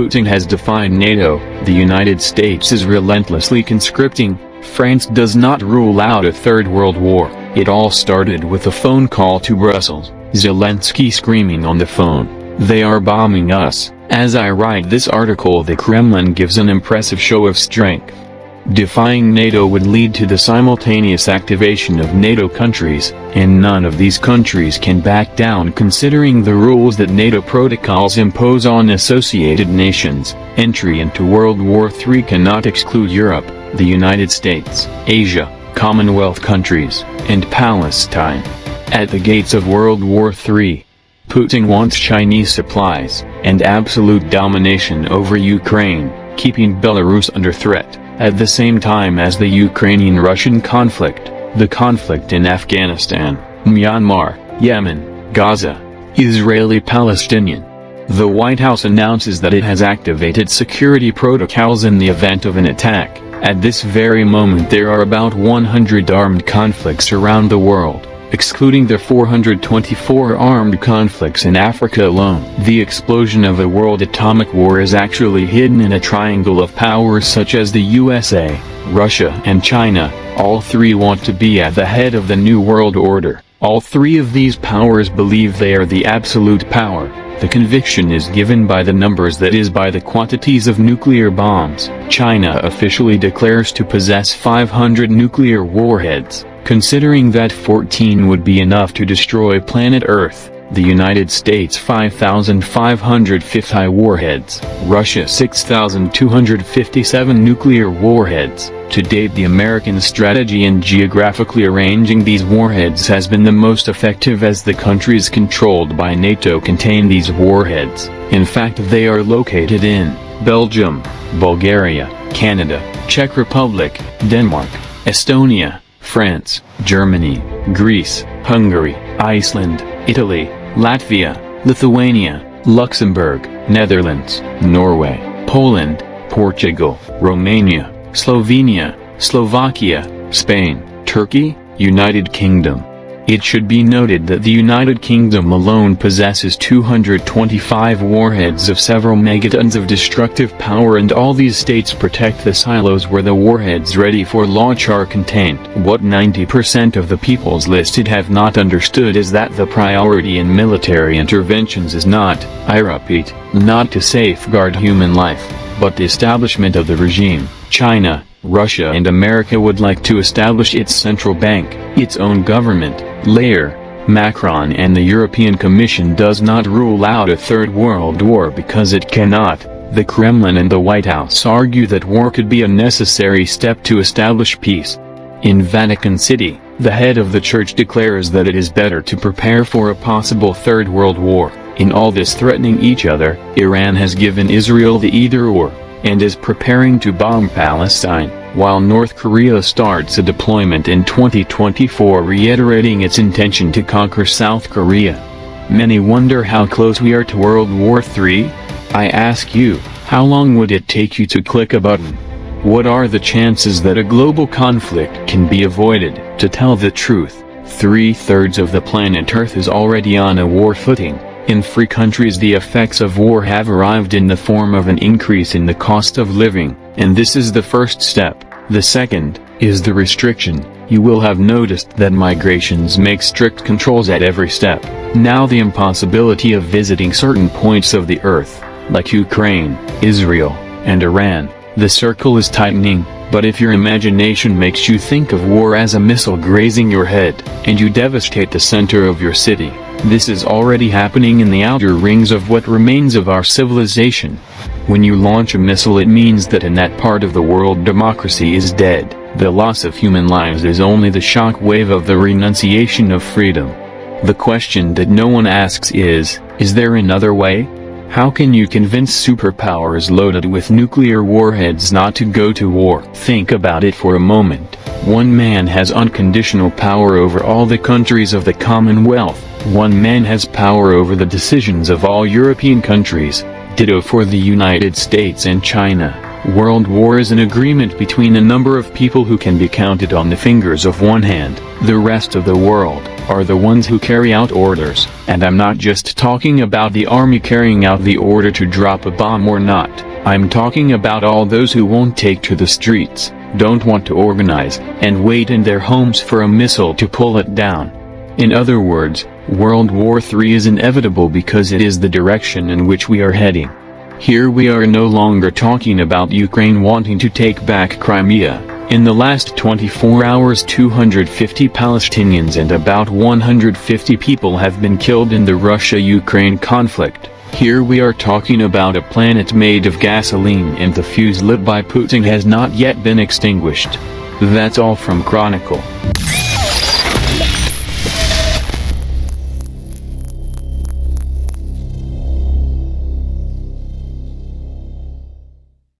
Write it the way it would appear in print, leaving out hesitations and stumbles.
Putin has defined NATO, the United States is relentlessly conscripting, France does not rule out a third world war. It all started with a phone call to Brussels, Zelensky screaming on the phone, "They are bombing us." As I write this article, the Kremlin gives an impressive show of strength. Defying NATO would lead to the simultaneous activation of NATO countries, and none of these countries can back down considering the rules that NATO protocols impose on associated nations. Entry into World War III cannot exclude Europe, the United States, Asia, Commonwealth countries, and Palestine. At the gates of World War III, Putin wants Chinese supplies, and absolute domination over Ukraine, keeping Belarus under threat. At the same time as the Ukrainian-Russian conflict, the conflict in Afghanistan, Myanmar, Yemen, Gaza, Israeli-Palestinian. The White House announces that it has activated security protocols in the event of an attack. At this very moment there are about 100 armed conflicts around the world, excluding the 424 armed conflicts in Africa alone. The explosion of a world atomic war is actually hidden in a triangle of powers such as the USA, Russia and China. All three want to be at the head of the new world order. All three of these powers believe they are the absolute power. The conviction is given by the numbers, that is by the quantities of nuclear bombs. China officially declares to possess 500 nuclear warheads, considering that 14 would be enough to destroy planet Earth. The United States 5,550 warheads, Russia 6,257 nuclear warheads. To date, the American strategy in geographically arranging these warheads has been the most effective, as the countries controlled by NATO contain these warheads. In fact, they are located in Belgium, Bulgaria, Canada, Czech Republic, Denmark, Estonia, France, Germany, Greece, Hungary, Iceland, Italy, Latvia, Lithuania, Luxembourg, Netherlands, Norway, Poland, Portugal, Romania, Slovenia, Slovakia, Spain, Turkey, United Kingdom. It should be noted that the United Kingdom alone possesses 225 warheads of several megatons of destructive power, and all these states protect the silos where the warheads ready for launch are contained. What 90% of the peoples listed have not understood is that the priority in military interventions is not, I repeat, not to safeguard human life, but the establishment of the regime. China, Russia and America would like to establish its central bank, its own government, layer. Macron and the European Commission does not rule out a third world war because it cannot. The Kremlin and the White House argue that war could be a necessary step to establish peace. In Vatican City, the head of the church declares that it is better to prepare for a possible third world war. In all this threatening each other, Iran has given Israel the either-or, and is preparing to bomb Palestine, while North Korea starts a deployment in 2024 reiterating its intention to conquer South Korea. Many wonder how close we are to World War III? I ask you, how long would it take you to click a button? What are the chances that a global conflict can be avoided? To tell the truth, 3/3 of the planet Earth is already on a war footing. In free countries the effects of war have arrived in the form of an increase in the cost of living, and this is the first step. The second is the restriction. You will have noticed that migrations make strict controls at every step. Now the impossibility of visiting certain points of the earth, like Ukraine, Israel, and Iran. The circle is tightening, but if your imagination makes you think of war as a missile grazing your head, and you devastate the center of your city, this is already happening in the outer rings of what remains of our civilization. When you launch a missile, it means that in that part of the world democracy is dead. The loss of human lives is only the shock wave of the renunciation of freedom. The question that no one asks is there another way? How can you convince superpowers loaded with nuclear warheads not to go to war? Think about it for a moment. One man has unconditional power over all the countries of the Commonwealth. One man has power over the decisions of all European countries. Ditto for the United States and China. World war is an agreement between a number of people who can be counted on the fingers of one hand. The rest of the world are the ones who carry out orders, and I'm not just talking about the army carrying out the order to drop a bomb or not. I'm talking about all those who won't take to the streets, don't want to organize, and wait in their homes for a missile to pull it down. In other words, World War III is inevitable because it is the direction in which we are heading. Here we are no longer talking about Ukraine wanting to take back Crimea. In the last 24 hours 250 Palestinians and about 150 people have been killed in the Russia-Ukraine conflict. Here we are talking about a planet made of gasoline and the fuse lit by Putin has not yet been extinguished. That's all from Chronicle.